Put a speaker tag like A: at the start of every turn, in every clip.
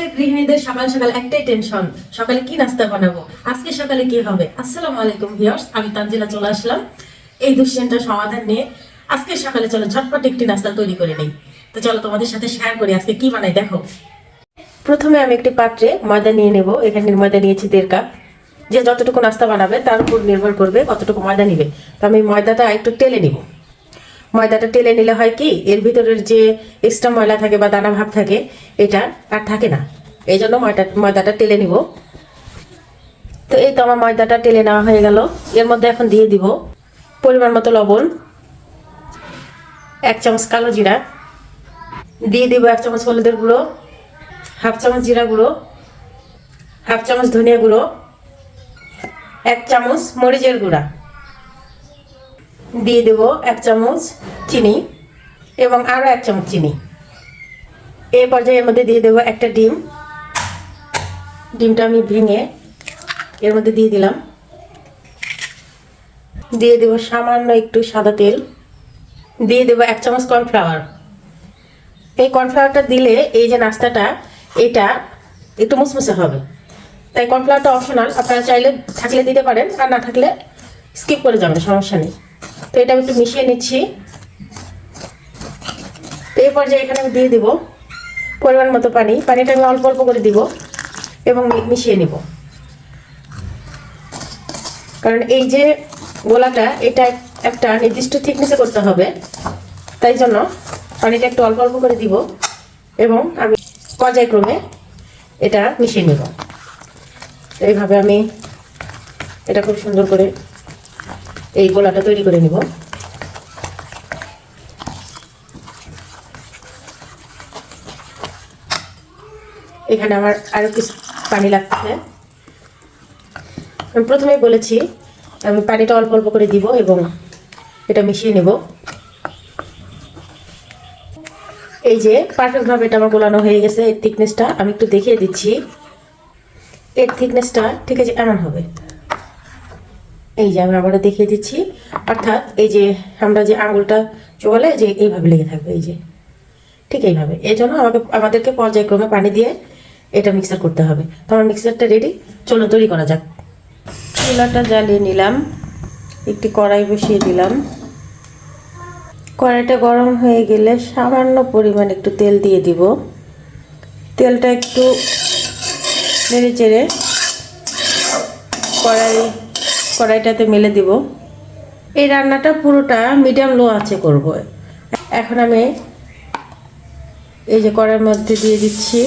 A: আমাদের গৃহিণীদের সকাল সকাল একটাই টেনশন, সকালে কি নাস্তা বানাবো, আজকে সকালে কি হবে। আসসালামু আলাইকুম ভিউয়ার্স, আমি তানজিলা চলে আসলাম এই দুশ্চিন্তার সমাধান নিয়ে। আজকে সকালে চলো ঝটপট একটি নাস্তা তৈরি করে নেই। তো চলো তোমাদের সাথে শেয়ার করি আজকে কি বানাই। দেখো, প্রথমে আমি একটি পাত্রে ময়দা নিয়ে নেব। এখানে ময়দা নিয়েছি 1.5 কাপ। যে যতটুকু নাস্তা বানাবে তার উপর নির্ভর করবে কতটুকু ময়দা নিবে। তো আমি ময়দাটা একটু টেলে নিব। ময়দাটা টেলে নিলে হয় কি, এর ভিতরের যে এক্সট্রা ময়লা থাকে বা দানা ভাব থাকে এটা আর থাকে না। এই জন্য ময়দাটা টেলে নিব। তো এই তো আমার ময়দাটা টেলে নেওয়া হয়ে গেল। এর মধ্যে এখন দিয়ে দিব পরিমাণ মতো লবণ, 1 চামচ কালো জিরা, দিয়ে দিব 1 চামচ হলুদের গুঁড়ো, 1/2 চামচ জিরা গুঁড়ো, 1/2 চামচ ধনিয়া গুঁড়ো, 1 চামচ মরিচের গুঁড়া, দিয়ে দেব 1 চামচ চিনি এবং আরও 1 চামচ চিনি। এই পর্যায়ে এর মধ্যে দিয়ে দেব একটা ডিম। ডিমটা আমি ভেঙে এর মধ্যে দিয়ে দিলাম। দিয়ে দেব সামান্য একটু সাদা তেল, দিয়ে দেব 1 চামচ কর্নফ্লাওয়ার। এই কর্নফ্লাওয়ারটা দিলে এই যে নাস্তাটা এটা একটু মুসমুসে হবে, তাই কর্নফ্লাওয়ারটা অপশনাল। আপনারা চাইলে থাকলে দিতে পারেন, আর না থাকলে স্কিপ করে যাবেন, সমস্যা নেই। তো এটা একটু মিশিয়ে নিচ্ছি। তো এই পর্যায়ে এখানে আমি দিয়ে দিব পরিমাণ মতো পানি। পানিটা আমি অল্প অল্প করে দিব এবং মিশিয়ে নিব, কারণ এই যে গোলাটা এটা একটা নির্দিষ্ট থিকনেসে করতে হবে, তাই জন্য পানিটা একটু অল্প অল্প করে দিব এবং আমি পর্যায়ক্রমে এটা মিশিয়ে নেব। এইভাবে আমি এটা খুব সুন্দর করে এই গোলাটা তৈরি করে নিব। এখানে আমার আরো কিছু পানি লাগছে। আমি প্রথমেই বলেছি আমি পানিটা অল্প অল্প করে দিব এবং এটা মিশিয়ে নেব। এই যে পারফেক্টভাবে এটা আমার গোলানো হয়ে গেছে। এর থিকনেসটা আমি একটু দেখিয়ে দিচ্ছি। এর থিকনেসটা ঠিক আছে এমন হবে। এই যে আমি আবার দেখিয়ে দিচ্ছি, অর্থাৎ এই যে আমরা যে আঙুলটা চোবালে যে এইভাবে লেগে থাকবে, এই যে ঠিক এইভাবে। এই জন্য আমাদেরকে পর্যায়ক্রমে পানি দিয়ে এটা মিক্সার করতে হবে। তো আমার মিক্সারটা রেডি, চলো তৈরি করা যাক। চুলাটা জ্বালিয়ে নিলাম, একটি কড়াই বসিয়ে দিলাম। কড়াইটা গরম হয়ে গেলে সামান্য পরিমাণ একটু তেল দিয়ে দিব। তেলটা একটু নেড়ে চেড়ে কড়াইটাতে মেলে দিব। এই রান্নাটা পুরোটা মিডিয়াম লো আঁচে করব। এখন আমি এই যে কড়াইয়ের মধ্যে দিয়ে দিচ্ছি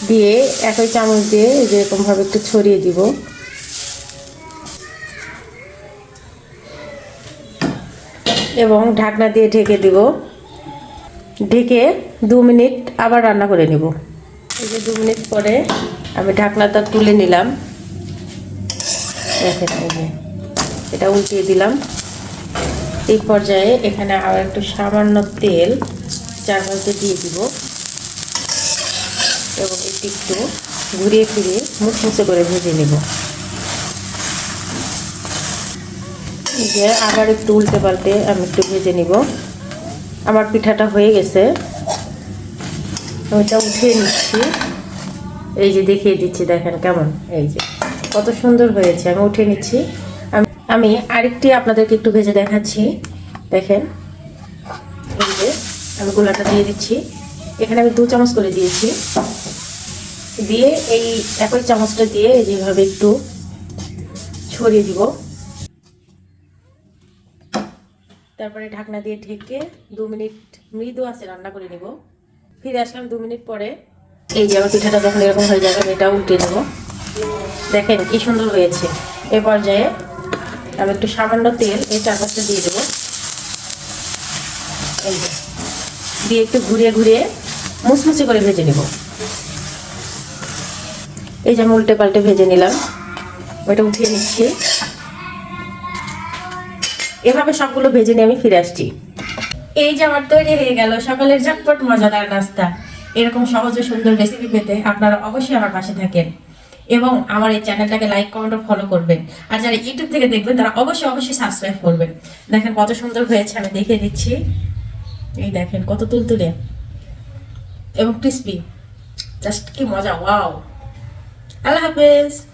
A: দিয়ে একই চামচ দিয়ে যেরকমভাবে একটু ছড়িয়ে দিব। এবং ঢাকনা দিয়ে ঢেকে দিব। ঢেকে 2 মিনিট আবার রান্না করে নেব। এই যে 2 মিনিট পরে আমি ঢাকনাটা তুলে নিলাম। দেখেন এই যে এটা উল্টিয়ে দিলাম। এই পর্যায়ে এখানে আবার একটু সামান্য তেল চারপাশে দিয়ে দিব এবং একটু ঘুরিয়ে ফিরিয়ে মুচমুচে করে ভেজে নেব। এই যে আবার একটু উল্টে পাল্টে আমি একটু ভেজে নিব। আমার পিঠাটা হয়ে গেছে, আমি এটা উঠিয়ে নিচ্ছি। এই যে দেখিয়ে দিচ্ছি, দেখেন কেমন, এই যে কত সুন্দর হয়েছে। আমি উঠিয়ে নিচ্ছি। আমি আরেকটি আপনাদেরকে একটু ভেজে দেখাচ্ছি। দেখেন এই যে আমি গোলাটা দিয়ে দিচ্ছি। এখানে আমি 2 চামচ করে দিয়েছি। দিয়ে এই একই চামচটা দিয়ে যেভাবে একটু ছড়িয়ে দিব। তারপরে ঢাকনা দিয়ে ঢেকে 2 মিনিট মৃদু আঁচে রান্না করে নিব। ফিরে আসলাম 2 মিনিট পরে। এই যে আমার পিঠাটা যখন এরকম হয়ে যাবে আমি এটা উল্টে নেব। দেখেন কি সুন্দর হয়েছে। এ পর্যায়ে আমি একটু সামান্য তেল এই চারপাশটা দিয়ে দেবো। এই যে দিয়ে একটু ঘুরিয়ে ঘুরিয়ে মুচমুচে করে ভেজে নেব। এই যে আমি উল্টে পাল্টে ভেজে নিলাম, ওইটা উঠিয়ে নিচ্ছি। এভাবে সবগুলো ভেজে নিয়ে আমি ফিরে আসছি। এই যে আমার তৈরি হয়ে গেল সকালের ঝটপট মজাদার নাস্তা। এরকম সহজ ও সুন্দর রেসিপি পেতে আপনারা অবশ্যই আমার পাশে থাকেন এবং আমার এই চ্যানেলটাকে লাইক কমেন্ট ও ফলো করবেন। আর যারা ইউটিউব থেকে দেখবেন তারা অবশ্যই সাবস্ক্রাইব করবেন। দেখেন কত সুন্দর হয়েছে, আমি দেখিয়ে দিচ্ছি। এই দেখেন কত তুলতুলে এবং ক্রিস্পি, জাস্ট কি মজা, ওয়াও। আল্লাহ হাফেজ।